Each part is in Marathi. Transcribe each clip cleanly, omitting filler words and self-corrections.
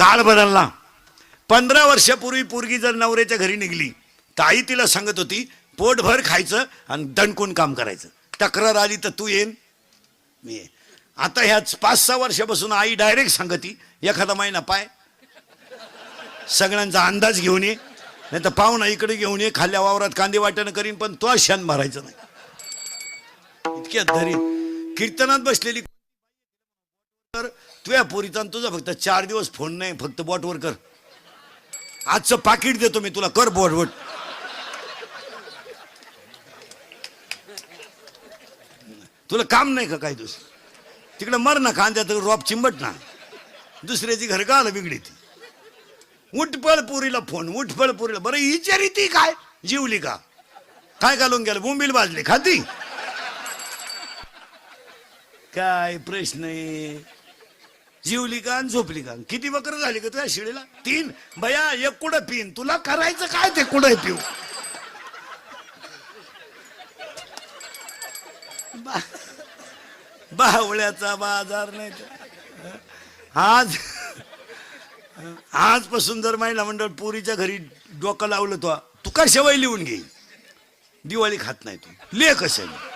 काळ बदलला. 15 वर्षापूर्वी पोरगी जर नवऱ्याच्या घरी निघली तर आई तिला सांगत होती पोटभर खायचं आणि दणकून काम करायचं. तक्रार आली तर तू येईन मी ये. आता ह्याच 5-6 वर्षापासून आई डायरेक्ट सांगती एखादा महिना पाय, सगळ्यांचा अंदाज घेऊन ये, नाही तर पाहुणा इकडे घेऊन ये, खाल्ल्या वावरात कांदे वाटणं करीन पण तो शान भरायचं नाही. इतक्यात तरी कीर्तनात बसलेली तर तुझ्या पोरीचा तुझा फक्त 4 दिवस फोन नाही, फक्त बॉटवर कर. आजचं पाकिट देतो मी तुला, कर बॉटवर. तुला काम नाही का काय दुसरं? तिकडे मर ना, कांद्यात रॉप चिंबट ना, दुसऱ्याची घर का आलं बिगडी ती. उठपळ पुरीला फोन, उठपळ पुरीला. बरं विचारी ती काय जीवली का, काय घालून गेलं, बोंबील भाजली खाती काय प्रश्न आहे. जीवली का आणि झोपली का? किती बकर झाली का तुझ्या शिळीला? 3. बया एक कुठं पिन, तुला करायचं काय ते कुठं पिऊ. बावळ्याचा बाजार नाही. आजपासून जर महिला मंडळ पोरीच्या घरी डोकं लावलं तो तू का शेवई लिहून घे. दिवाळी खात नाही तू, ले कशाने.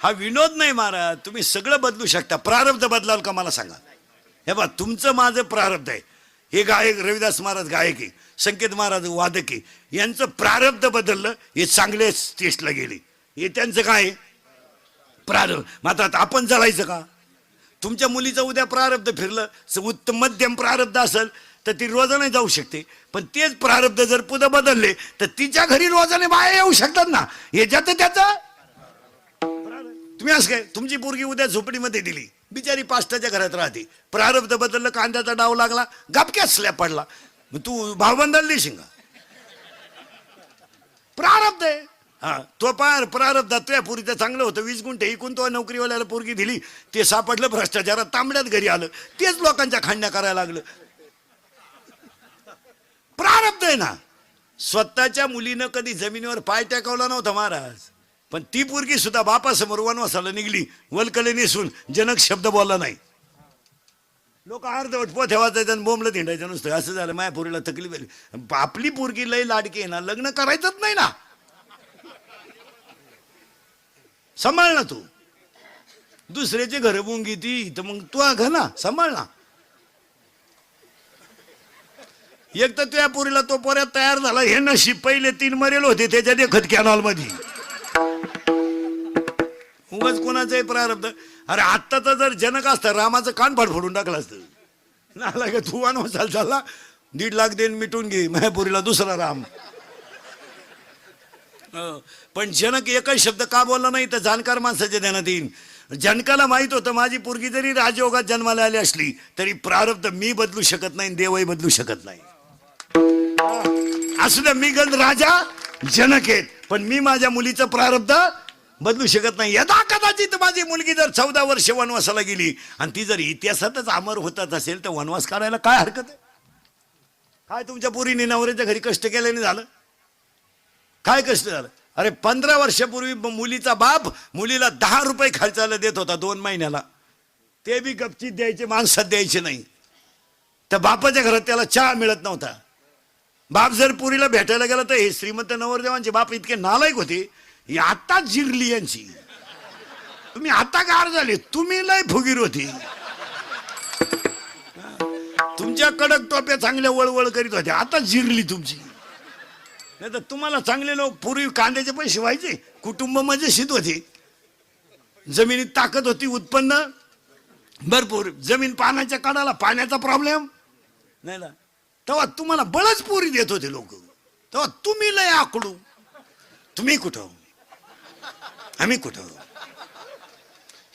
हा विनोद नाही महाराज, तुम्ही सगळं बदलू शकता. प्रारब्ध बदलाल का मला सांगा. हे बा तुमचं माझं प्रारब्ध आहे. हे गायक रविदास महाराज गायक आहे, संकेत महाराज वादक आहे, यांचं प्रारब्ध बदललं, हे चांगले स्टेजला गेले, हे त्यांचं काय प्रारब्ध. मात्र आपण जळायचं का? तुमच्या मुलीचं उद्या प्रारब्ध फिरलं, उत्तम मध्यम प्रारब्ध असेल तर ती रोजाने जाऊ शकते, पण तेच प्रारब्ध जर पुढे बदलले तर तिच्या घरी रोजाने बाया येऊ शकतात ना. याच्यात त्याचं तुम्ही असं काय, तुमची पोरगी उद्या झोपडीमध्ये दिली, बिचारी 5टाच्या घरात राहते, प्रारब्ध बदललं, कांद्याचा डाव लागला, गपक्यात स्लॅब पडला, मग तू भावबंधाला देशील का? प्रारब्ध आहे. हा तो पार प्रारब्धात तुझ्या पोरीचं चांगलं होतं, 20 गुंठे इकून तो नोकरीवाल्याला पोरगी दिली, ते सापडलं भ्रष्टाचारात, तांबड्यात घरी आलं, तेच लोकांच्या खांड्या करायला लागलं. प्रारब्ध आहे ना. स्वतःच्या मुलीनं कधी जमिनीवर पाय टेकवला नव्हता महाराज, पण ती पोरगी सुद्धा बापासमोर वनवासाला निघली, वलकले नेसून, जनक शब्द बोलला नाही. लोक अर्धवट पोथ्यावाचायचं आणि बोंबलं हिंडायचं नुसतं. असं झालं माझ्या पोरीला तकलीफ आली. आपली पोरगी लय लाडकी आहे ना, लग्न करायचंच नाही ना. सांभाळ ना तू. दुसऱ्याचे घर बोंगी ती तर मग तू घ ना, सांभाळ ना. एक तर तुझ्या पोरीला तो पोऱ्यात तयार झाला, हे नशीब पहिले 3 मरेल होते त्याच्या देखत कॅनॉल मध्ये. उगाच कोणाचंही प्रारब्ध. अरे आत्ताचा जर जनक असता रामाचं कान फोडून टाकलं असतं. नाला का तू वनवासाला चालला, 1.5 लाख देऊन मिटून घे माझ्या पोरीला दुसरा राम. पण जनक एकच शब्द का बोलला नाही तर जाणकार माणसाच्या ध्यानात येईल. जनकाला माहित होतं माझी पोरगी जरी राजयोगात जन्माला आली असली तरी प्रारब्ध मी बदलू शकत नाही, देवही बदलू शकत नाही. असू द्या मी गंध राजा जनक आहेत, पण मी माझ्या मुलीचं प्रारब्ध बदलू शकत नाही. यदा कदाचित माझी मुलगी जर 14 वर्ष वनवासाला गेली आणि ती जर इतिहासातच अमर होतच असेल तर वनवास करायला काय हरकत आहे? काय तुमच्या पोरीने नवऱ्याच्या घरी कष्ट केल्याने झालं? काय कष्ट झालं? अरे 15 वर्षापूर्वी मुलीचा बाप मुलीला 10 रुपये खर्चाला देत होता 2 महिन्याला, ते बी गपचीत द्यायचे, माणसात द्यायचे नाही. तर बापाच्या घरात त्याला चहा मिळत नव्हता. बाप जर पुरीला भेटायला गेला तर हे श्रीमंत नवरदेवांचे बाप इतके नालायक होते, आता जिरली यांची. तुम्ही आता गार झाले, तुम्ही लय फुगीर होती. तुमच्या कडक टोप्या चांगल्या वळवळ करीत होत्या, आता जिरली तुमची. नाही तर तुम्हाला चांगले लोक पूर्वी कांद्याचे पैसे व्हायचे, कुटुंब मजेशीर होते, जमिनीत ताकद होती, उत्पन्न भरपूर, जमीन पाण्याच्या काढाला पाण्याचा प्रॉब्लेम नाही ना. तेव्हा तुम्हाला बळच पोरी देत होते लोक. तेव्हा तुम्ही लय आकडू. तुम्ही कुठं, आम्ही कुठं,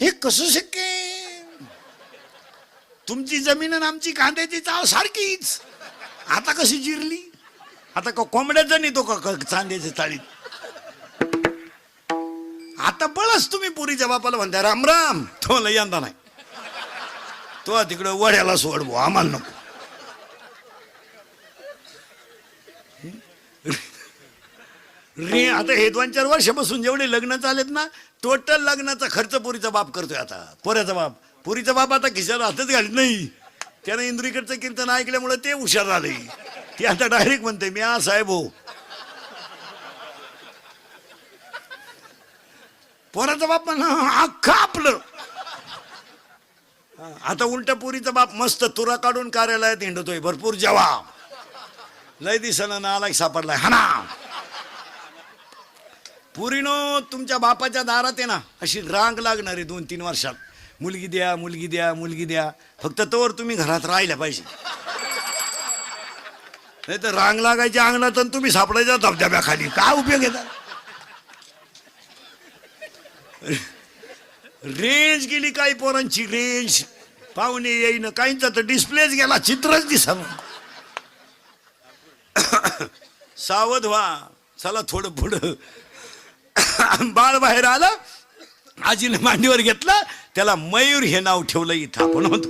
हे कसं शक्य? तुमची जमीन आणि आमची कांद्याची चाव सारखीच. आता कशी जिरली? आता का कोंबड्याचा नाही तो का चांद्याच्या चाळीत? आता बळच तुम्ही पुरीच्या बापाला म्हणता राम राम, तो लय यंदा नाही, तो तिकडं वड्याला सोडवो, आम्हाला नको. रे आता हे 2-4 वर्षापासून जेवढे लग्न चालेत ना, टोटल लग्नाचा खर्च पुरीचा बाप करतोय. आता पोऱ्याचा बाप, पुरीचा बाप आता खिशाला हातच घालत नाही. त्यानं इंद्रिकडचं कीर्तन ऐकल्यामुळे ते हुशार झाले. ते आता डायरेक्ट म्हणते मी साहेब हो. पोराचा बाप अख्खा आपलं. आता उलट पुरीचा बाप मस्त तुरा काढून कार्यालयात हिंडतोय भरपूर जेवा. लय दिसना नालायक सापडलाय हाना. पुरीनो तुमच्या बापाच्या दारात आहे ना अशी रांग लागणार आहे 2-3 वर्षात. मुलगी द्या मुलगी द्या मुलगी द्या. फक्त तोवर तुम्ही घरात राहिल्या पाहिजे. नाही तर रांग लागायच्या अंगणात आणि तुम्ही सापडायच्या धबधब्याखाली. काय उपयोग येतात. रेंज गेली काही पोरांची रेंज. पाहुणे येईन काहींचा तर डिस्प्लेच गेला चित्रच दिसा. सावध व्हा. चला थोडं पुढं. बाळ बाहेर आलं. आजीने मांडीवर घेतलं. त्याला मयूर हे नाव ठेवलं. इथं आपण होतो.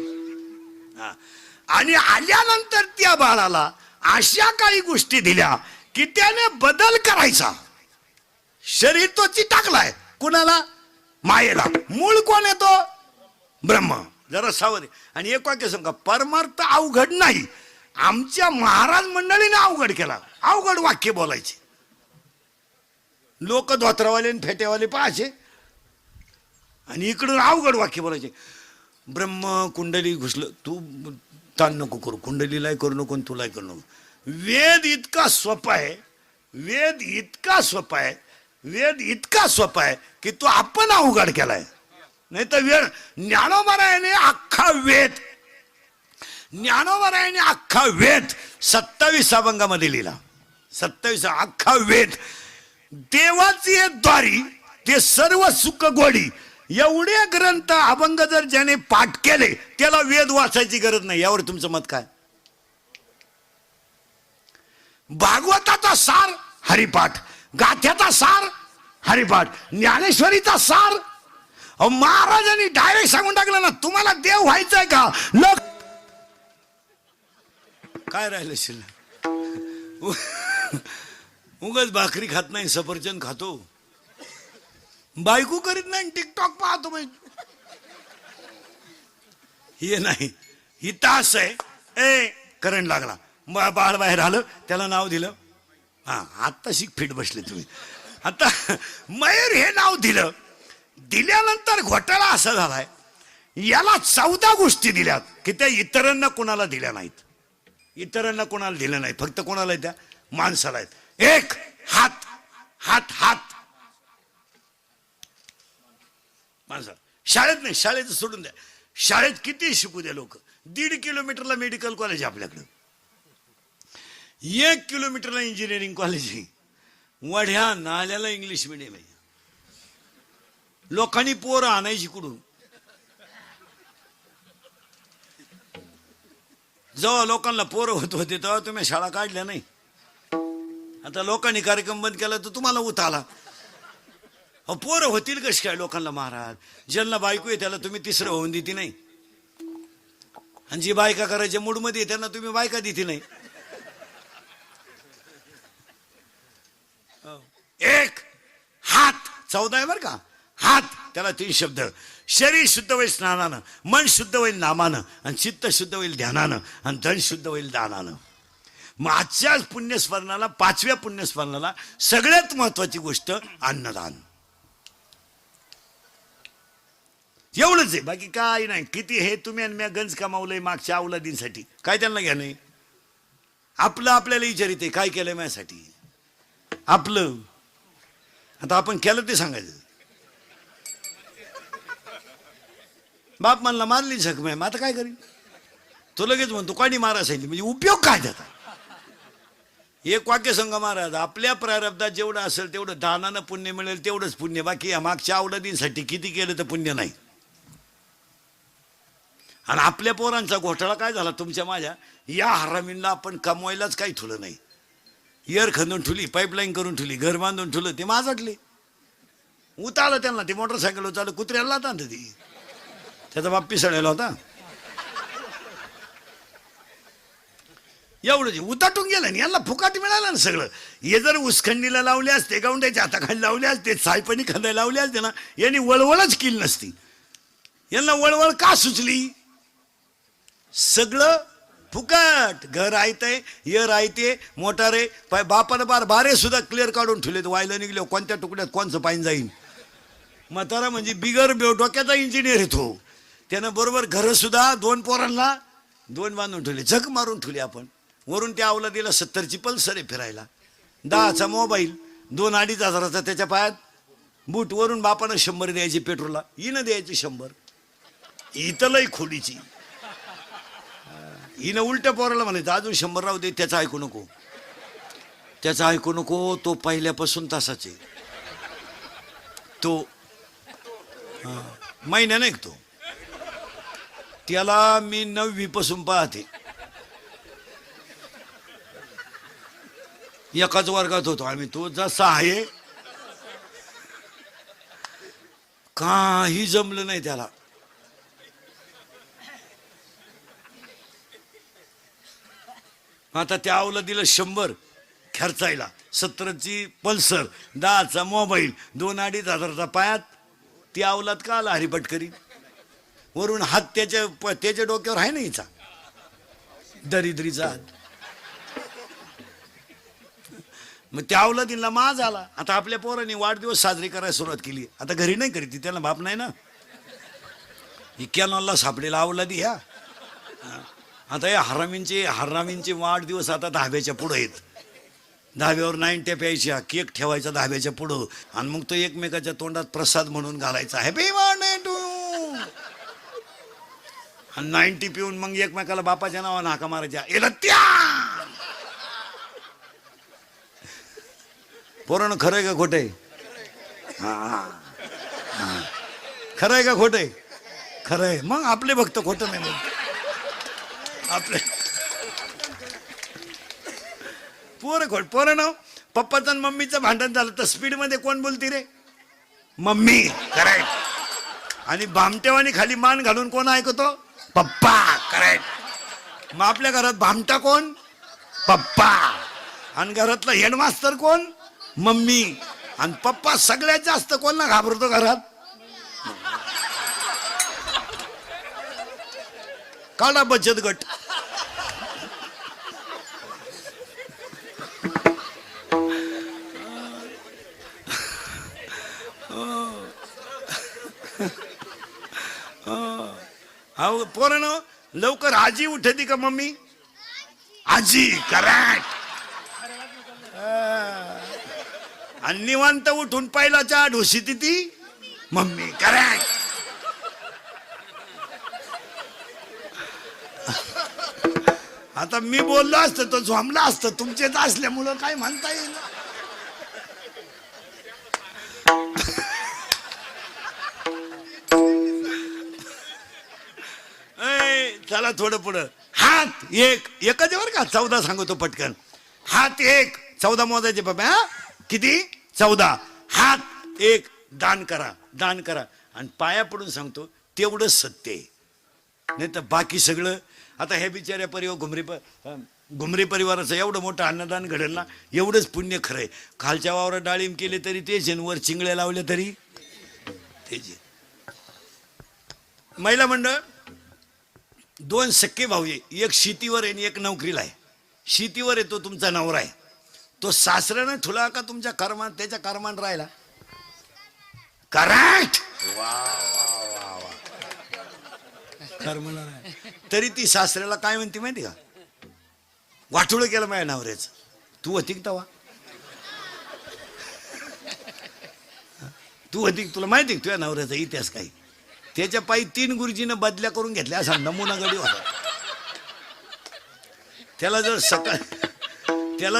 आणि आल्यानंतर त्या बाळाला अशा काही गोष्टी दिल्या की त्याने बदल करायचा. शरीर तो चिटाकलाय कुणाला मायेला. मूळ कोण येतो ब्रह्म. जरा सावध. आणि एक वाक्य सांगा परमार्थ अवघड नाही. आमच्या महाराज मंडळीने अवघड केला. अवघड वाक्य बोलायचे. लोक धोत्रावाले आणि फेट्यावाले पाहायचे आणि इकडून अवघड वाक्य बोलायचे. ब्रह्म कुंडली घुसलं. तू ताण नको करू. कुंडलीलाही करू नको तुलाही करू नको. वेद इतका सोपा आहे. वेद इतका सोपा आहे. वेद इतका सोपा आहे की तो आपण अवघड केलाय. नाही तर वेळ ज्ञानोबरायाने अख्खा वेद. ज्ञानोबरायाने अख्खा वेद 27 अभंगामध्ये लिहिला. 27 अख्खा वेद. देवाची द्वारी ते सर्व सुख गोडी. एवढे ग्रंथ अभंग जर ज्याने पाठ केले त्याला वेद वाचायची गरज नाही. यावर तुमचं मत काय. भागवताचा सार हरिपाठ. गाथ्याचा सार हरिपाठ. ज्ञानेश्वरीचा सार. महाराजांनी डायरेक्ट सांगून टाकलं ना तुम्हाला देव व्हायचंय का. लोक काय राहिलं शिल्लक. उगाच भाकरी खात नाही सफरचंद खातो. बायको करीत नाही टिकटॉक पाहतो. हे नाही. ही तास आहे. ए करंट लागला. बाळ बाहेर आलं. त्याला नाव दिलं. आता शिक फिट बसले तुम्ही. आता मयूर हे नाव दिलं. दिल्यानंतर घोटाळा असा झालाय याला 14 गोष्टी दिल्यात की त्या इतरांना कोणाला दिल्या नाहीत. इतरांना कोणाला दिल्या नाहीत. फक्त कोणाला त्या माणसाला आहेत. एक हात. हात हात माणसा. शाळेत नाही. शाळेचं सोडून द्या. शाळेत किती शिकू द्या लोक. 1.5 किलोमीटरला मेडिकल कॉलेज आपल्याकडं. 1 किलोमीटरला इंजिनिअरिंग कॉलेज आहे. वढ्या नाल्याला इंग्लिश मिडियम आहे. लोकांनी पोरं आणायची कुठून. जेव्हा लोकांना पोरं होत होते तेव्हा तुम्ही शाळा काढल्या नाही. आता लोकांनी कार्यक्रम बंद केला तर तुम्हाला उताला. पोरं होतील कशी काय लोकांना महाराज. ज्यांना बायको आहे त्याला तुम्ही तिसरं होऊन देते नाही. आणि जी बायका करायच्या मूडमध्ये त्यांना तुम्ही बायका देते नाही. एक हात 14 आहे बर का. हात त्याला 3 शब्द. शरीर शुद्ध होईल स्नानानं. मन शुद्ध होईल नामानं. आणि चित्त शुद्ध होईल ध्यानानं. आणि धन शुद्ध होईल दानानं. मग आजच्या पुण्यस्मरणाला 5व्या पुण्यस्मरणाला सगळ्यात महत्वाची गोष्ट अन्नदान. एवढंच आहे. बाकी काय नाही. किती हे तुम्ही आणि मी गंज कमावलंय मागच्या अवलादींसाठी. काय त्यांना घ्या नाही. आपलं आपल्याला विचारित काय केलंय माझ्यासाठी. आपलं आता आपण केलं ते सांगायचं. बाप म्हणला मारली जखम आहे. मग आता काय करीन. तो लगेच म्हणतो कोणी मारा सांगितली. म्हणजे उपयोग काय त्याचा. एक वाक्य सांगा महाराज. आपल्या प्रारब्धात जेवढं असेल तेवढं दानानं पुण्य मिळेल तेवढंच पुण्य. बाकी या मागच्या अवलादींसाठी किती केलं तर पुण्य नाही. आणि आपल्या पोरांचा घोटाळा काय झाला तुमच्या माझ्या. या हरामींना आपण कमवायलाच काही ठुलं नाही. इयर खंदून ठुली. पाईपलाईन करून ठुली. घर बांधून ठुलं. ते माझटले. उतारलं त्यांना. ते मोटरसायकल चाललं. कुत्र्याला आता ती. त्याचा बाप पिसळलेला होता. एवढं उताटून गेलं आणि यांना फुकाट मिळालं ना सगळं. हे जर उसखंडीला लावले असते गावंड्याच्या हाताखाली लावले असते सायपणी खांद्या लावले असते ना यांनी वळवळच केली नसती. यांना वळवळ का सुचली. सगळं फुकट. घर आयतंय, यर आयते, मोटार आहे. बापानं बारे सुद्धा क्लिअर काढून ठेवले. व्हायला निघले कोणत्या तुकड्यात कोणचं पाणी जाईन. म्हातारा म्हणजे बिगर डोक्याचा इंजिनियर येतो. त्यानं बरोबर घरं सुद्धा 2 पोरांना 2 बांधून ठेवले, जग मारून ठेवले. आपण वरून त्या आवला दिला 70ची पल्सर आहे फिरायला, 10चा मोबाईल, 2-2.5 हजाराचा त्याच्या पायात बूट. वरून बापानं 100 द्यायची पेट्रोलला, हिनं द्यायची 100. इथं लई खोलीची. हिनं उलट्या पोराला म्हणायचं अजून 100 राहू दे, त्याचं ऐकू नको, त्याचं ऐकू नको. तो पहिल्यापासून तसाच आहे. तो महिन्याने ऐकतो. त्याला मी 9वी पासून पाहते. एकाच वर्गात होतो आम्ही. तो जसा आहे काही जमलं नाही त्याला. आता त्या आवला दिलं 100 खर्चायला, 70ची पल्सर, 10चा मोबाईल, 2-2.5 हजाराचा पायात. ती आवलात का आला हरिपट करी. वरून हात त्याच्या डोक्यावर आहे ना हिचा दरिद्रीचा हात. मग त्या अवलादीला माज आला. आता आपल्या पोरांनी वाढदिवस साजरी करायला सुरुवात केली. आता घरी नाही करीत, त्यांना बाप नाही ना. इक्यानॉलला सापडेला अवलादी ह्या. आता या हरामींचे वाढदिवस आता धाब्याच्या पुढं आहेत. धाब्यावर 90 प्यायच्या, केक ठेवायचा धाब्याच्या पुढं, आणि मग तो एकमेकाच्या तोंडात प्रसाद म्हणून घालायचा, हॅपी बर्थडे टू. आणि 90 पिऊन मग एकमेकाला बापाच्या नावानं हाका मारायच्या, एला त्या. पोरानं खरंय का खोटंय? खरंय का खोटंय? खरंय. मग आपले भक्त खोटं नाही मग आपले पोरानं पप्पाचं आणि मम्मीचं भांडण झालं तर स्पीड मध्ये कोण बोलती रे? मम्मी. करेक्ट. आणि भामटेवानी खाली मान घालून कोण ऐकतो? पप्पा. करेक्ट. मग आपल्या घरात भामटा कोण? पप्पा. आणि घरातला हेडमास्तर कोण? मम्मी. आणि पप्पा सगळ्यात जास्त कोणला घाबरतो घरात? काढा बचत गट. पोरानं लवकर आजी उठती का मम्मी? आजी. करेक्ट. आणि निवांत उठून पहिला चहा ढोशीती ती मम्मी. करेक्ट. आता मी बोललो असतं तो झोंबला असतं. तुमचेच असल्यामुळं काय म्हणता येईल. चला थोडं पुढं. हात एकच वर का 14 सांगतो पटकन. हात 1, 14 मोजायचे बाबा. हा किती? 14. हात 1, दान करा, दान करा. आणि पाया पडून सांगतो तेवढंच सत्य आहे, नाही तर बाकी सगळं. आता हे बिचाऱ्या घुमरे परिवाराचं एवढं मोठं अन्नदान घडेल ना, एवढंच पुण्य खरंय. खालच्या वावरात डाळिंब केले तरी तेच, वर चिंगळ्या लावल्या तरी तेच. महिला मंडळ 2 सख्खे भाऊ आहे. एक शेतीवर आहे आणि एक नोकरीला आहे. शेतीवर आहे तो तुमचा नवरा आहे. तो सासऱ्यानं ठुला का तुमच्या कर्मात, त्याच्या कर्मान राहिला? करेक्ट. कर्मला तरी ती सासऱ्याला काय म्हणते माहिती का? वाटोळं केलं माझ्या नवऱ्याचं. तू होती तवा? तू होती? तुला माहिती तुझ्या नवऱ्याचा इतिहास काही? त्याच्या पायी 3 गुरुजीनं बदल्या करून घेतल्या असा नमुना गडी होता. त्याला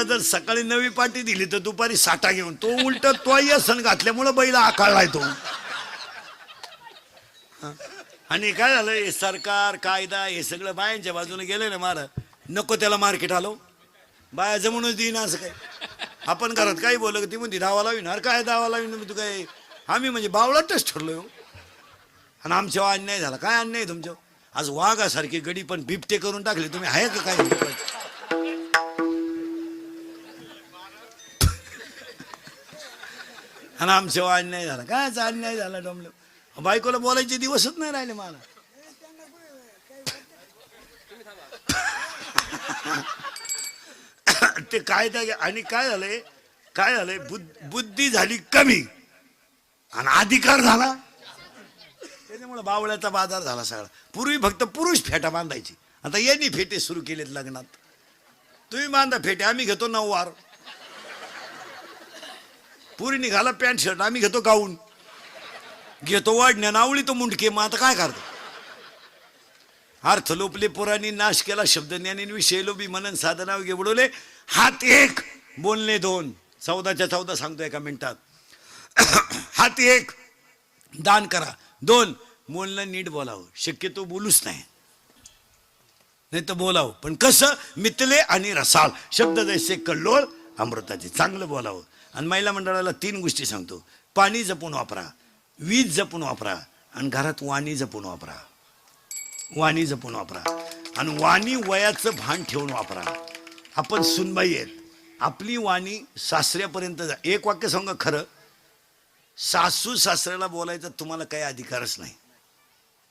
जर सकाळी 9वी पाटी दिली तर दुपारी 60 घेऊन तो उलट तो सण घातल्यामुळं बैला आकाळलाय तो. आणि काय झालं, हे सरकार कायदा हे सगळं बायांच्या बाजूने गेलं ना. मार नको त्याला मार्केट आलो, बाया जमूनच देईन असं काय. आपण घरात काही बोललं ती म्हणते दावा लाविणार. काय दावा लावीन तू? काय आम्ही म्हणजे बावळाटच ठरलोय. आणि आमच्यावर अन्याय झाला. काय अन्याय तुमच्या? आज वाघासारखी गडी पण बिबटे करून टाकले तुम्ही. आहे का काय? आणि आमच्यावर अन्याय झाला. कायचा अन्याय झाला? डोंबलं बायकोला बोलायचे दिवसच नाही राहिले मला. ते कायदा आणि काय झालंय बुद्धी झाली कमी आणि अधिकार झाला, त्याच्यामुळे बावळ्याचा बाजार झाला सगळा. पूर्वी फक्त पुरुष फेटा बांधायची, आता यांनी फेटे सुरू केलेत लग्नात. तुम्ही बांधा फेटे, आम्ही घेतो नऊवार. पुरी निघाला पॅन्ट शर्ट, आम्ही घेतो गाऊन, घेतो वाढण्या नावळी तो मुंडके. मग आता काय करतो? अर्थ लोपले पुराणी, नाश केला शब्द ज्ञानी, विषय लोभी मनन साधना गे बुडवले. हात एक बोलणे दोन, 14च्या 14 सांगतो एका मिनिटात. हात एक दान करा, दोन बोलणं नीट बोलावं, शक्यतो बोलूच नाही, नाही तर बोलावं पण कसं, मितले आणि रसाळ शब्द जैसे कल्लोळ अमृताचे, चांगलं बोलावं. आणि महिला मंडळाला 3 गोष्टी सांगतो: पाणी जपून वापरा, वीज जपून वापरा, आणि घरात वाणी जपून वापरा. वाणी जपून वापरा आणि वाणी वयाचं भान ठेवून वापरा. आपण सुनबाई आहेत, आपली वाणी सासऱ्यापर्यंत जा. एक वाक्य सांगा खरं, सासू सासऱ्याला बोलायचा तुम्हाला काही अधिकारच नाही.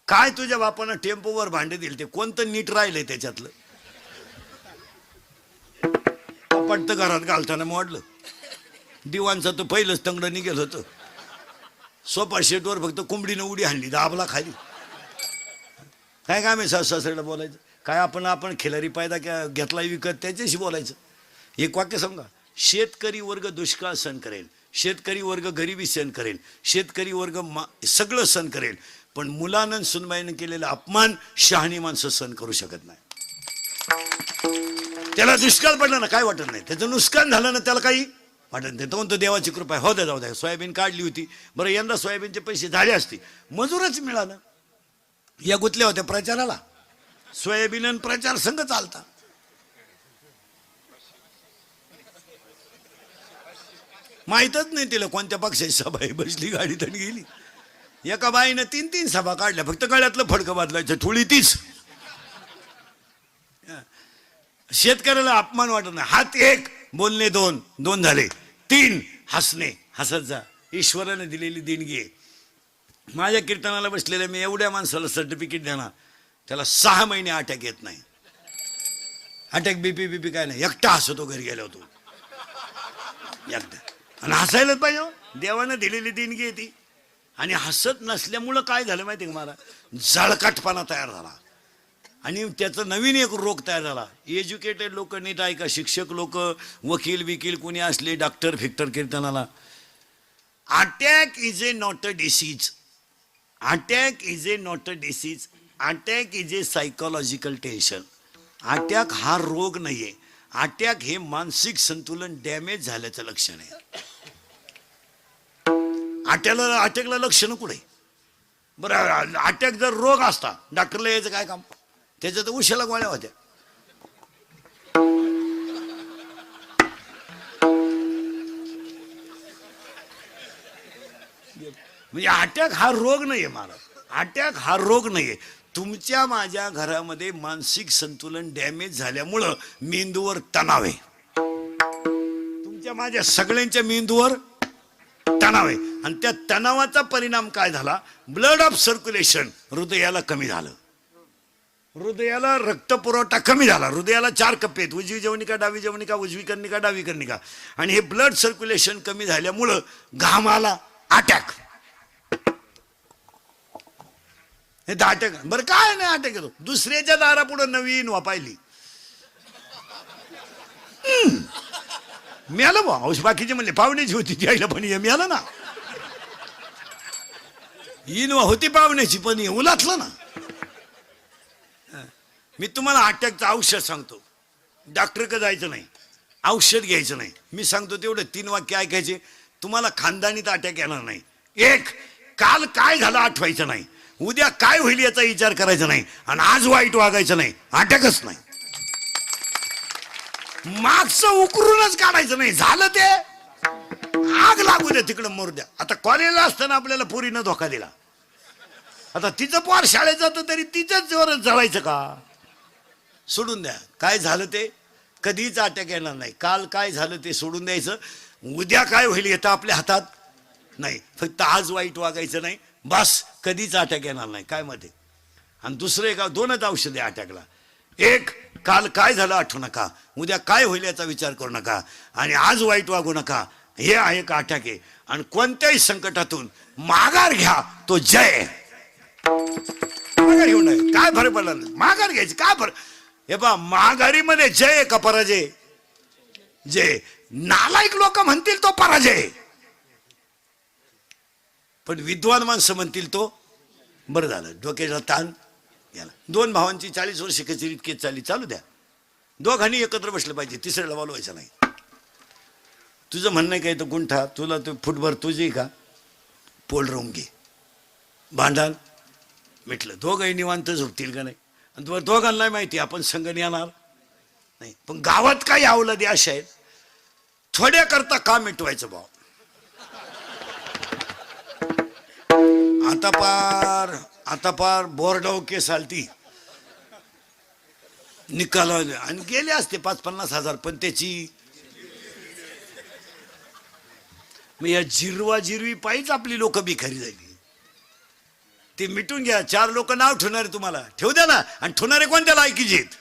काय तुझ्या बापानं टेम्पोवर भांडे दिले, ते कोणतं नीट राहिलंय त्याच्यातलं? कपाट तर घरात घालताना मोडलं, दिवाणचं तर पहिलंच तंगड निघेल होतं, सोफा शेटवर फक्त कोंबडीनं उडी हाणली, दाबला खाली. काय काम आहे सासू सासऱ्याला बोलायचं? काय आपण खिलारी पायदा घेतला विकत त्याच्याशी बोलायचं? एक वाक्य सांगा: शेतकरी वर्ग दुष्काळ सहन करेल, शेतकरी वर्ग गरिबी सहन करेल, शेतकरी वर्ग सगळं सहन करेल, पण मुलानं सुनबाईनं केलेला अपमान शहाणी माणसं सहन करू शकत नाही. त्याला दुष्काळ पडला ना काय वाटत नाही, त्याचं नुकसान झालं ना त्याला काही वाटत नाही. तो देवाची कृपा आहे, हो द्या जाऊ द्या. सोयाबीन काढली होती, बरं यंदा सोयाबीनचे पैसे झाले असते, मजूरच मिळालं. या गुतल्या होत्या प्रचाराला, सोयाबीन आणि प्रचार संघ चालता. माहीतच नाही तिला कोणत्या पक्षाची सभा आहे, बसली गाडीत आणि गेली. एका बाईनं 3 सभा काढल्या, फक्त गळ्यातलं फडकं बदलायचं, ठोळी तीच. शेतकऱ्याला अपमान वाटत नाही. हात एक बोलणे दोन, 2 झाले. 3 हसणे, हसत जा, ईश्वराने दिलेली देणगी आहे. माझ्या कीर्तनाला बसलेल्या मी एवढ्या माणसाला सर्टिफिकेट देणार, त्याला 6 महिने अटॅक येत नाही. अटॅक बीपी काय नाही, एकटा हसतो घरी गेलो होतो एकटा. आणि हसायलाच पाहिजे, देवानं दिलेली देणगी आहे ती. आणि हसत नसल्यामुळं काय झालं माहिती का, मला जळकाटपणा तयार झाला. आणि त्याचा नवीन एक रोग तयार झाला. एज्युकेटेड लोक नीट ऐका, शिक्षक लोक, वकील कोणी असले, डॉक्टर फिक्टर कीर्तनाला, attack is a not a disease. Attack is a not a disease. Attack is a psychological tension. Attack हा रोग नाहीये, अटॅक हे मानसिक संतुलन डॅमेज झाल्याचं लक्षण आहे. अटॅकला लक्षण कुठे? बरं, अटॅक जर रोग असता डॉक्टरला यायचं काय काम? त्याच्यात उशाला गोळ्या होत्या. म्हणजे अटॅक हा रोग नाहीये. मला अटॅक हा रोग नाहीये. तुमच्या माझ्या घरामध्ये मानसिक संतुलन डॅमेज झाल्यामुळं मेंदूवर तणाव आहे. तुमच्या माझ्या सगळ्यांच्या मेंदूवर तणाव आहे. आणि त्या तणावाचा परिणाम काय झाला? ब्लड ऑफ सर्क्युलेशन, हृदयाला कमी झालं. हृदयाला रक्तपुरवठा कमी झाला. हृदयाला 4 कप्पे आहेत, उजवी जवनिका, डावी जवनिका, उजवी कर्णिका, डावी कर्णिका. आणि हे ब्लड सर्क्युलेशन कमी झाल्यामुळं घामाला अटॅक. हे अटॅक बरं काय नाही, अटॅक येतो दुसऱ्याच्या दारापुढं नवीन वापायली मिळालं बा. बाकीचे म्हणले पाहुण्याची होती ती आईला, पण मिळालं ना. इनवा होती पाहुण्याची पण उलातलं ना. मी तुम्हाला अटॅकचं औषध सांगतो. डॉक्टरकडे जायचं नाही, औषध घ्यायचं नाही. मी सांगतो तेवढं 3 वाक्य ऐकायचे, तुम्हाला खानदानीत अटॅक येणार नाही. 1, काल काय झालं आठवायचं नाही, उद्या काय होईल याचा विचार करायचा नाही, आणि आज वाईट वागायचं नाही, अटॅकच नाही. मागचं उकरूनच काढायचं नाही, झालं ते आग लागू द्या, तिकडं मरू द्या. आता कॉलेजला असताना आपल्याला पोरीनं धोका दिला, आता तिचं पोर शाळेत जातं तरी तिच्याच जोरात जळायचं का? सोडून द्या. काय झालं ते कधीच अटॅक येणार नाही. काल काय झालं ते सोडून द्यायचं. उद्या काय होईल येतं आपल्या हातात नाही. फक्त आज वाईट वागायचं नाही, बस कधीच अटॅक येणार नाही. काय मध्ये? आणि दुसरं 2च औषध आहे अटॅकला. 1 काल काय झालं आठवू नका, उद्या काय होईल याचा विचार करू नका, आणि आज वाईट वागू नका. हे आहे का अटॅक आहे. आणि कोणत्याही संकटातून माघार घ्या, तो जय. माघार घेऊ नये, काय फरक पडला, माघार घ्यायची काय फरक. हे पहा, माघारीमध्ये जय का पराजय? जय. नालायक लोक म्हणतील तो पराजय, पण विद्वान माणसं म्हणतील तो बरं झालं. डोक्याचा ताण याला. दोन भावांची 40 वर्ष कचेरी इतके चालू द्या, दोघांनी एकत्र बसलं पाहिजे, तिसऱ्याला बोलवायचं नाही. तुझं म्हणणं काय तर गुंठा तुला, तो फुटभर तुझी का, पोल राहून घे, भांडण मिटलं, दोघंही निवांत झोपतील का नाही. आणि तुम्हाला दोघांना माहिती आपण संघ येणार नाही. पण गावात काही अवलदी अशा आहेत, थोड्या करता का मिटवायचं भाऊ. आता पार बोर्डाव केस आलती, निकाल आणि गेले असते 5-50 हजार, पण त्याची या जिरवा जिरवी पाहिजे आपली लोक भिकारी झाली. ते मिटून घ्या. 4 लोक नाव ठेवणारे तुम्हाला ठेवू द्या ना, आणि ठेवणारे कोणत्या लायकीचे आहेत.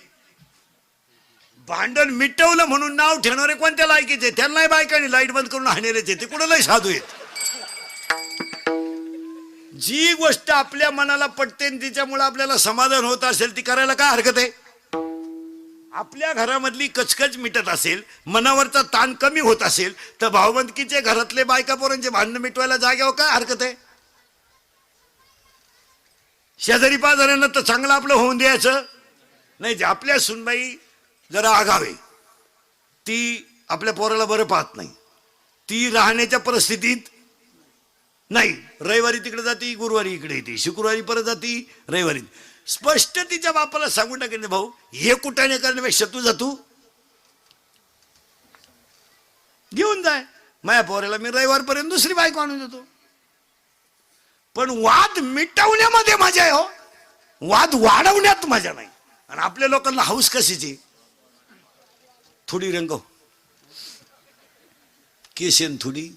भांडण मिटवलं म्हणून नाव ठेवणारे कोणत्या लायकीचे, त्यांनाही बायकांनी लाईट बंद करून हाणेरेचे, ते कुठं लय साधू आहेत. जी गोष्ट आपल्या मनाला पटते तिच्यामुळे आपल्याला समाधान होत असेल ती करायला काय हरकत आहे. आपल्या घरामधली कचकच मिटत असेल, मनावरचा ताण कमी होत असेल, तर भावबंदकीचे घरातले बायका पोरांचे भांडण मिटवायला जाग्यावर काय हरकत आहे. शेजारी पाजाऱ्यांना तर चांगलं आपलं होऊन द्यायचं नाही. आपल्या सुनबाई जरा आगावे, ती आपल्या पोराला बरं पाहत नाही, ती राहण्याच्या परिस्थितीत नाही. रविवारी तिकडे जाती, गुरुवारी इकडे येते, शुक्रवारी परत जाती, रविवारी. स्पष्ट तिच्या बापाला सांगून टाकेल, भाऊ हे कुठाने करण्यापेक्षा तू घेऊन जाय, माझ्या पोराला मी रविवारपर्यंत दुसरी बायको आणून देतो. पण वाद मिटवण्यामध्ये मजा आहे हो, वाद वाढवण्यात मजा नाही. आणि आपल्या लोकांना हाऊस कशीची, थोडी रंगव केशन थोडी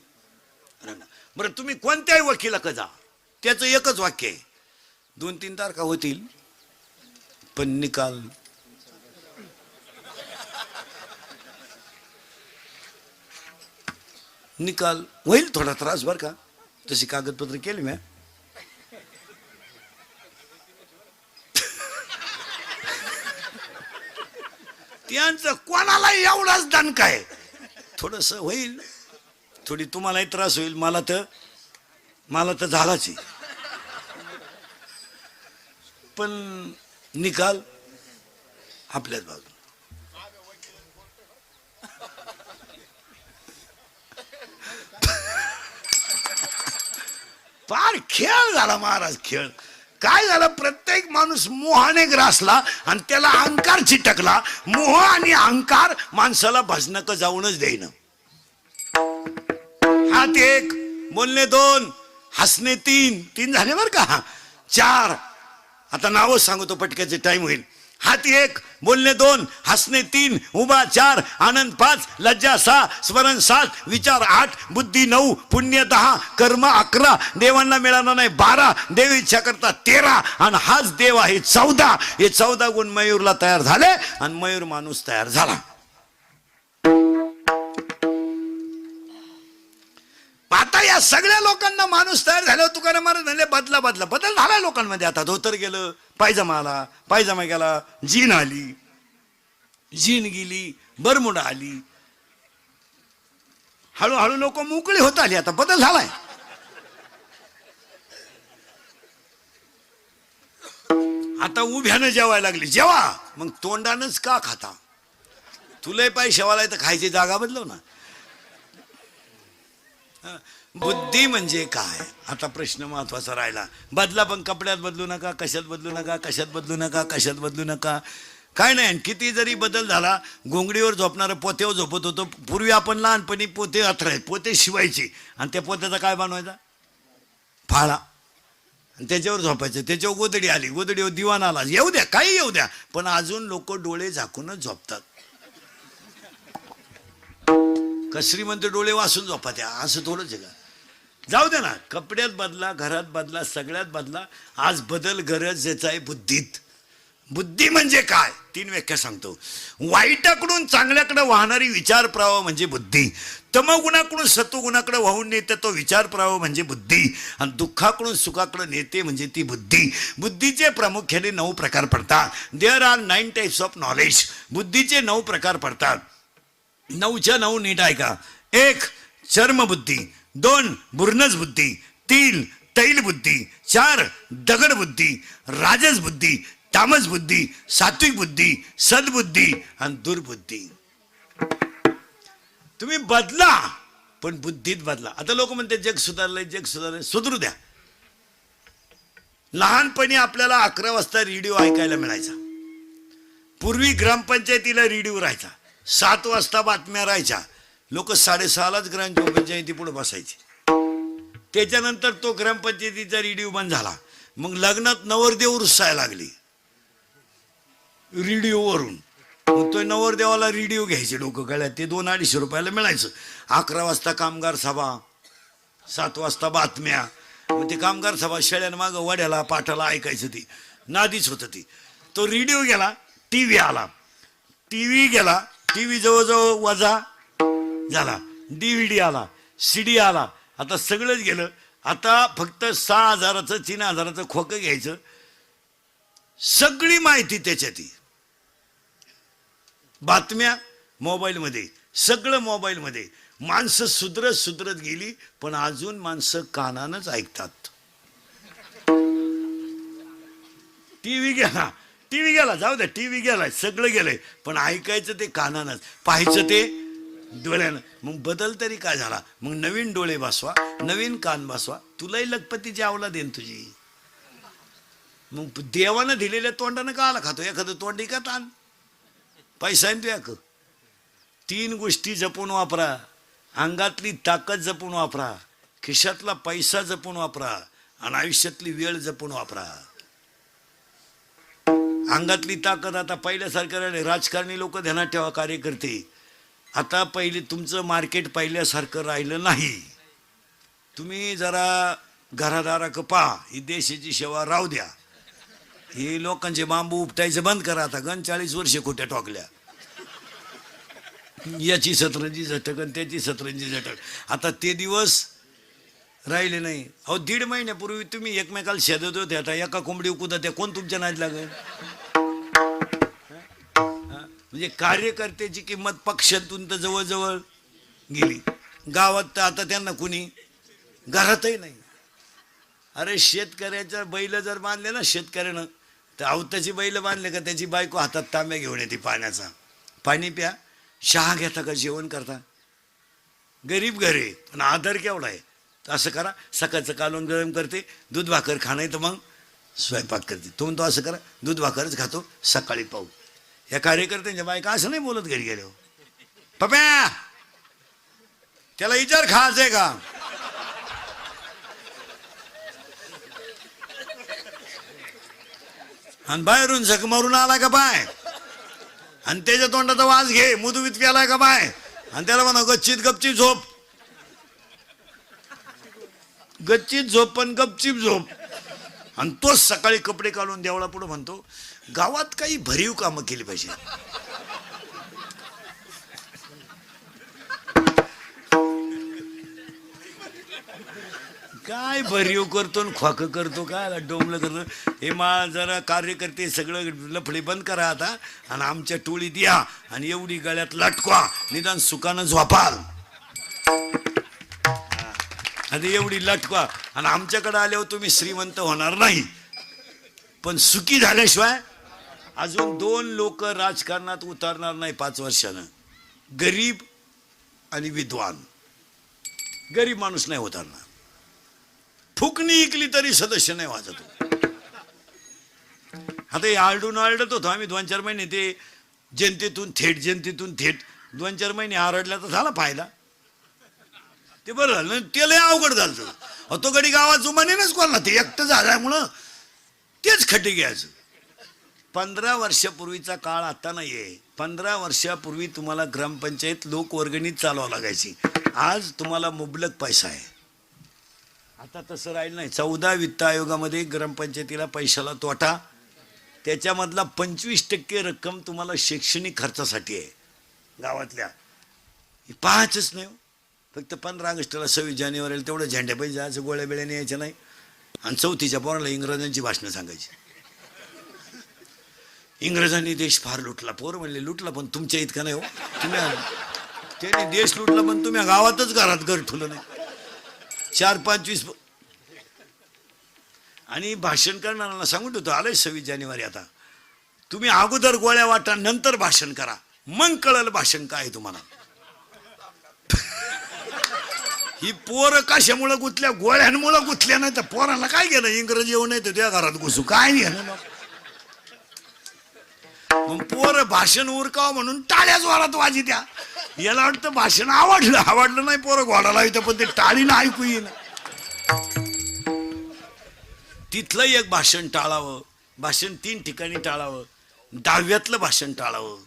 रंग. बरं, तुम्ही कोणत्याही वकिलाकडे जा, त्याचं एकच वाक्य आहे, 2-3 तारखा होतील पण निकाल होईल. थोडा त्रास बर का, तशी कागदपत्र केली मी. त्यांचं कोणाला एवढाच दणका आहे, थोडस होईल, थोडी तुम्हालाही त्रास होईल, मला तर झालाच आहे, पण निकाल आपल्याच बाजूला. फार खेळ झाला महाराज, खेळ. काय झालं, प्रत्येक माणूस मोहाने ग्रासला आणि त्याला अहंकार चिटकला. मोह आणि अहंकार माणसाला भजनक जाऊनच देईन. हात 1, बोलणे 2, हसणे 3 झाले बर का. 4, आता नावच सांगतो पटक्याचे, टाइम होईल. हात 1, बोलणे 2, हसणे 3, उभा 4, आनंद 5, लज्जा 6, स्मरण 7, विचार 8, बुद्धी 9, पुण्य 10, कर्म 11, देवांना मिळाला नाही 12, देव इच्छा करता 13, आणि हाच देव आहे 14. हे 14 गुण मयूरला तयार झाले आणि मयूर माणूस तयार झाला. आता या सगळ्या लोकांना माणूस तयार झाल्यावर तुकाराम महाराज म्हणले बदल झाला लोकांमध्ये. आता धोतर गेलं, पायजमा आला, पायजमा गेला, जीन आली, जीन गेली, बरमुडा आली, हळूहळू लोक मोकळी होत आली. आता बदल झालाय. आता उभ्यानं जेवायला लागली. जेवा मग तोंडानच का खाता, तुला पाय शेवाला तर खायची जागा बदलव ना. बुद्धी म्हणजे काय, आता प्रश्न महत्वाचा राहिला. बदला, पण कपड्यात बदलू नका, कशात बदलू नका, कशात बदलू नका, कशात बदलू नका, काय नाही. किती जरी बदल झाला, घोंगडीवर झोपणारं पोत्यावर झोपत होतो. पूर्वी आपण लहानपणी पोते अथराय, पोते शिवायचे आणि त्या पोत्याचा काय बनवायचा, फाळा, आणि त्याच्यावर झोपायचं. त्याच्यावर गोदडी आली, गोदडीवर दिवाण आला, येऊ द्या काही येऊ द्या, पण अजून लोक डोळे झाकूनच झोपतात. कसरी म्हणते डोळे वासून झोपा त्या, असं थोडंच आहे का. जाऊ दे ना, कपड्यात बदला, घरात बदला, सगळ्यात बदला. आज बदल गरजेचा आहे बुद्धीत. बुद्धी म्हणजे काय? 3 व्याख्या सांगतो. वाईटाकडून चांगल्याकडे वाहणारी विचार प्रवाह म्हणजे बुद्धी. तमगुणाकडून सत्वगुणाकडे वाहून नेते तो विचार प्रवाह म्हणजे बुद्धी. आणि दुःखाकडून सुखाकडे नेते म्हणजे ती बुद्धी. बुद्धीचे प्रामुख्याने 9 प्रकार पडतात. There are 9 types of knowledge. बुद्धीचे 9 प्रकार पडतात. 9च्या 9 नीट ऐका. 1 चर्मबुद्धी, 2 बुर्नज बुद्धी, 3 तैल बुद्धी, 4 दगड बुद्धी, राजस बुद्धी, तामस बुद्धी, सात्विक बुद्धी, सद्बुद्धी आणि दुर्बुद्धी. तुम्ही बदला पण बुद्धीत बदला. आता लोक म्हणते जग सुधारलंय, जग सुधारलंय. सुधरू द्या. लहानपणी आपल्याला 11 वाजता रेडिओ ऐकायला मिळायचा. पूर्वी ग्रामपंचायतीला रेडिओ राहायचा. 7 वाजता बातम्या राहायच्या. लोक 6:30लाच ग्रामपंचायती पुढे बसायचे. त्याच्यानंतर तो ग्रामपंचायतीचा रेडिओ बंद झाला. मग लग्नात नवरदेव रुसायला लागली रेडिओवरून. मग तो नवरदेवाला रेडिओ घ्यायचे लोक गळ्यात. ते 200-250 रुपयाला मिळायचं. 11 वाजता कामगार सभा, 7 वाजता बातम्या. मग ते कामगार सभा शेळ्यानं मागं वड्याला पाठाला ऐकायचं. ती नादीच होतं ती. तो रेडिओ गेला, टीव्ही आला. टीव्ही गेला, टीव्ही जवळजवळ वजा झाला. DVD आला, CD आला. आता सगळंच गेलं. आता फक्त 6,000चं 3,000चं खोकं घ्यायचं. सगळी माहिती त्याच्यात. बातम्या मोबाईलमध्ये, सगळं मोबाईलमध्ये. माणसं सुधरत गेली, पण अजून माणसं कानानच ऐकतात. टीव्ही गेला, जाऊ द्या, टीव्ही गेलाय, सगळं गेलंय, पण ऐकायचं ते कानानच, पाहायचं ते डोळ्यानं. मग बदल तरी काय झाला? मग नवीन डोळे बसवा, नवीन कान बसवा. तुलाही लखपतीची अवलाद देईन तुझी. मग देवानं दिलेल्या तोंडानं का आला खातो? एखादं तोंडी का ताण? पैसा आहे तू. 3 गोष्टी जपून वापरा. अंगातली ताकद जपून वापरा, खिशातला पैसा जपून वापरा आणि आयुष्यातली वेळ जपून वापरा. अंगातली ताकद आता पहिल्यासारखं राजकारणी लोक ध्यानात ठेवा, कार्यकर्ते. आता पहिले तुमचं मार्केट पहिल्यासारखं राहिलं नाही. तुम्ही जरा घरादाराक पहा. ही देशाची सेवा राहू द्या. हे लोकांचे बांबू उपटायचं बंद करा. आता 40 वर्षे खोट्या टोकल्या. याची सतरंजी झटक आणि त्याची सतरंजी झटक. आता ते दिवस राहिले नाही. अहो 1.5 महिन्यापूर्वी तुम्ही एकमेकाला शेदत होते. आता एका कोंबडी कुदा त्या कोण तुमच्या नाद लागेल? म्हणजे कार्यकर्त्याची किंमत पक्षातून तर जवळजवळ गेली. गावात तर आता त्यांना कुणी घरातही नाही. अरे शेतकऱ्याच्या बैल जर बांधले ना शेतकऱ्यानं, तर अवताची बैल बांधले का त्याची बायको हातात तांब्या घेऊन येते पाण्याचा. पाणी प्या, चहा घेता का जेवण करता? गरीब घरे पण आदर केवढा आहे. तर असं करा, सकाळचं कालवण गरम करते, दूध भाकर खाणं तर मग स्वयंपाक करते. तो म्हणतो असं करा, दूध भाकरच खातो, सकाळी पाहू. या कार्यकर्त्यांच्या बायका असं नाही बोलत घरी गेलो. पप्या त्याला विचार खायचंय का? आणि बाहेरून झक मारून आला का बाय? आणि त्याच्या तोंडाचा वास घे, मुदुवीत प्यालाय का बाय? आणि त्याला म्हणा गच्चीत गपचीप झोप. गच्चीत झोप पण गपचीप झोप. आणि तोच सकाळी कपडे काढून देवळा पुढे म्हणतो गावात काही भरीव कामं केली पाहिजे. काय भरीव करतो खोक करतो, काय डोंबलं करतो. हे जरा कार्यकर्ते सगळं लफडे बंद करा आता आणि आमच्या टोळीत या आणि एवढी गळ्यात लटकवा, निदान सुखानं झोपाल. आता एवढी लटकवा आणि आमच्याकडे आल्यावर तुम्ही श्रीमंत होणार नाही, पण सुखी झाल्याशिवाय अजून 2 लोक राजकारणात उतरणार नाही 5 वर्षानं. गरीब आणि विद्वान. गरीब माणूस नाही उतरणार. फुकणी इकली तरी सदस्य नाही वाजत. आता हे आरडत होतो आम्ही 2-4 महिने. ते जनतेतून थेट 2-4 महिने आरडल्या तर झाला फायदा. ते बरं झालं. ते लय अवघड झालं. तो गडी गावात जुमानेच कोणला ते एकटं झाल्यामुळं तेच खड्डे घ्यायचं. 15 वर्षापूर्वीचा काळ आता नाहीये. 15 वर्षापूर्वी तुम्हाला ग्रामपंचायत लोकवर्गणीत चालवावं लागायची. आज तुम्हाला मुबलक पैसा आहे. आता तसं राहिलं नाही. 14 वित्त आयोगामध्ये ग्रामपंचायतीला पैशाला तोटा त्याच्यामधला 25% रक्कम तुम्हाला शैक्षणिक खर्चासाठी आहे गावातल्या. पाहायचंच नाही हो. फक्त 15 ऑगस्टला 26 जानेवारीला तेवढं झेंड्या पाहिजे जायचं, गोळ्या बिळ्या यायच्या नाही. आणि 4थीच्या पोराला इंग्रजांची भाषणं सांगायची. इंग्रजांनी देश फार लुटला. पोर म्हणले लुटला पण तुमच्या इतका नाही हो. तुम्ही त्याने देश लुटला पण तुम्ही गावातच घरात घर ठुलं नाही. 4-5-20 आणि भाषण करणाऱ्यांना सांगून होतो आलंय 26 जानेवारी, आता तुम्ही अगोदर गोळ्या वाटा नंतर भाषण करा, मग कळलं भाषण काय तुम्हाला. ही पोरं कशामुळं गुंतल्या, गोळ्यांमुळं गुंतल्या. नाही तर पोरांना काय गेलं, इंग्रजी येऊ नये तर त्या घरात घुसू काय नाही. मग पोरं भाषण उरकावं म्हणून टाळ्या जोरात वाजी द्या. याला वाटतं भाषण आवडलं नाही, पोरं घोडाला येतं पण ते टाळीनं ऐकू येईन. तिथलं एक भाषण टाळावं. भाषण 3 ठिकाणी टाळावं. 10व्यातलं भाषण टाळावं.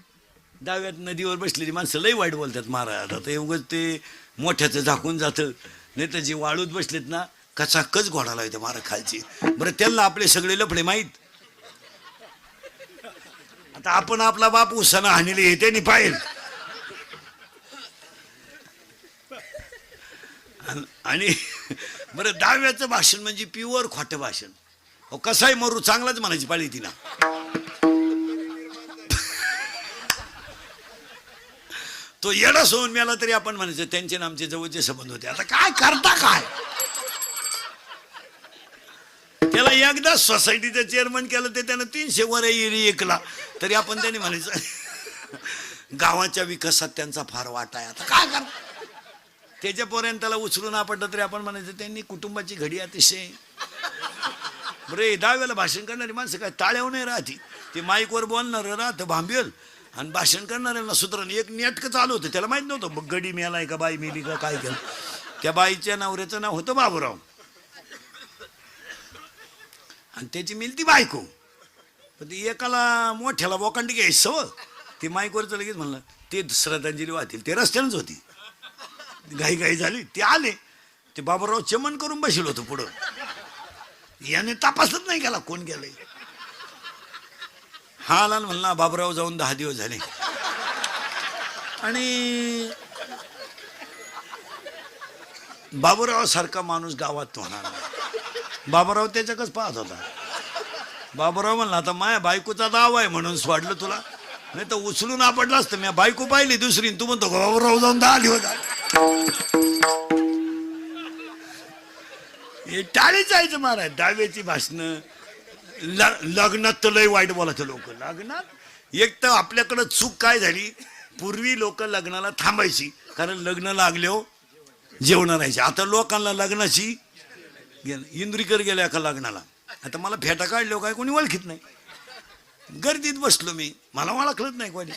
10व्यात नदीवर बसलेली माणसं लई वाईट बोलतात महाराज. आता एवढंच ते मोठ्याचं झाकून जातं, नाही तर जे वाळूत बसलेत ना कचाकच घोडाला येतं महाराज खालची. बरं त्यांना आपले सगळे लफडे माहीत. आता आपण आपला बाप उसानं हाणले त्यांनी पाहिजे. आणि बरं 10व्याचं भाषण म्हणजे प्युअर खोटं भाषण. हो कसाही मरू चांगलाच म्हणायची पाळी ती ना. तो येडा सोडून मिळाला तरी आपण म्हणायचं त्यांचे आमचे जवळचे संबंध होते. आता काय करता काय. त्याला एकदा सोसायटीचं चेअरमन केलं ते त्यानं 300 वर ऐकला तरी आपण त्यांनी म्हणायचं गावाच्या विकासात त्यांचा फार वाटा आहे. आता काय करता. त्याच्यापर्यंत त्याला उचलून आपटलं तरी आपण म्हणायचं त्यांनी कुटुंबाची घडी अतिशय. बरे 10व्याला भाषण करणारी माणसं काय टाळ्यावर नाही राहती. ते माईकवर बोलणार राहतं भांबेल आणि भाषण करणाऱ्यांना सुधारण एक नेटकं चालू होतं. त्याला माहित नव्हतं मग गडी मेलाय का बाई मेली का काय केलं. त्या बाईच्या नवऱ्याचं नाव होतं बाबूराव आणि त्याची मिलती बायको. पण ती एकाला मोठ्याला बोकांडी घ्यायचं. ते माईकवरचं लगेच म्हणलं ते श्रद्धांजली वाहतील. ते रस्त्यानंच होती. घाई झाली. ते आले. ते बाबूराव चमन करून बसेल होतं पुढं. याने तपासच नाही केला कोण गेलंय. हा आला म्हणला बाबूराव जाऊन 10 दिवस झाले. आणि बाबूराव सारखा माणूस गावात होणार. बाबूराव त्याच्याकच पाहत होता. बाबूराव म्हणला आता माया बायकोचा दाव आहे म्हणून सोडलं तुला, नाही तर उचलून आपडलं असतं. मी बायको पाहिली दुसरी, तू म्हणतो बाबूराव जाऊन 10 दिवस हे टाळी जायचं महाराज. 10व्याची भाषणं लग्नात तर लय वाईट बोलायचं लोक. लग्नात एक तर आपल्याकडं चूक काय झाली, पूर्वी लोक लग्नाला थांबायची कारण लग्न लागले हो जेवण राहायचे. आता लोकांना लग्नाची इंद्रिकर गेल्या का लग्नाला. आता मला फेटा काढलो काय कोणी ओळखीत नाही. गर्दीत बसलो मी, मला ओळखलंच नाही कोणी.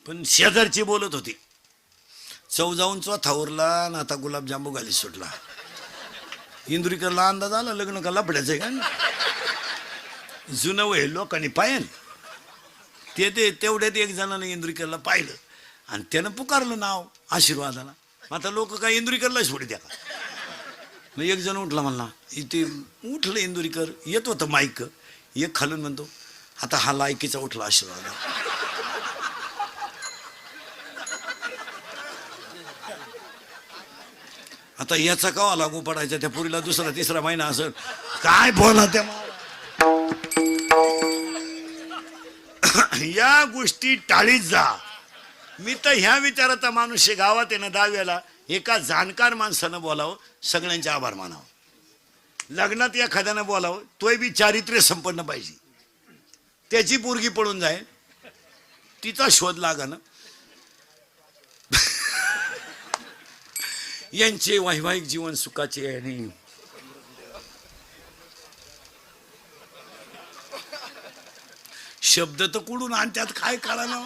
पण शेजारची बोलत होती चौ जाऊन चौथा उरला ना आता गुलाबजांबू घाली सुटला. इंदुरीकरला अंदाज आला लग्न का लफड्याचं आहे का. जुनं वय लोकांनी पाहिलं. ते तेवढ्यात एक जणांनी इंदुरीकरला पाहिलं आणि त्यानं पुकारलं नाव आशीर्वादाला. आता लोक काय इंदुरीकरला सोडी द्या का. मग एक जण उठला म्हणला. इथे उठलं इंदुरीकर, येत होतं माईक. एक खालून म्हणतो आता हा लायकीचा उठला आशीर्वाद. आता याचा कावा लागू पडायचा त्या पुरीला 2रा-3रा महिना असं काय बोला त्या. या गोष्टी टाळीत जा. मी तर ह्या विचाराचा माणूस गावात आहे ना 10व्याला एका जाणकार माणसानं बोलावं, सगळ्यांचे आभार मानावं. लग्नात एखाद्यानं बोलावं तोय बी चारित्र्य संपन्न पाहिजे. त्याची पोरगी पळून जाईल तिचा शोध लागा ना. यांचे वैवाहिक जीवन सुखाचे आहे. आणि शब्द तर कुठून आणि त्यात काय कळा ना.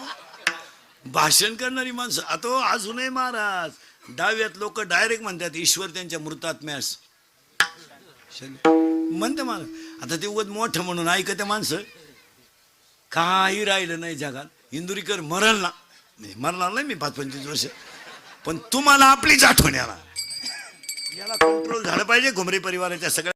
भाषण करणारी माणसं आता अजूनही महाराज 10व्यात लोक डायरेक्ट म्हणतात ईश्वर त्यांच्या मृतात्म्यास म्हणते महाराज. आता ते उगत मोठं म्हणून ऐकते माणसं. काही राहिलं नाही जगात. इंदुरीकर मरल ना, मरणार नाही मी 5-25 वर्ष, पण तुम्हाला आपलीच आठवण याला कंट्रोल झालं पाहिजे. घुमरे परिवाराच्या सगळ्या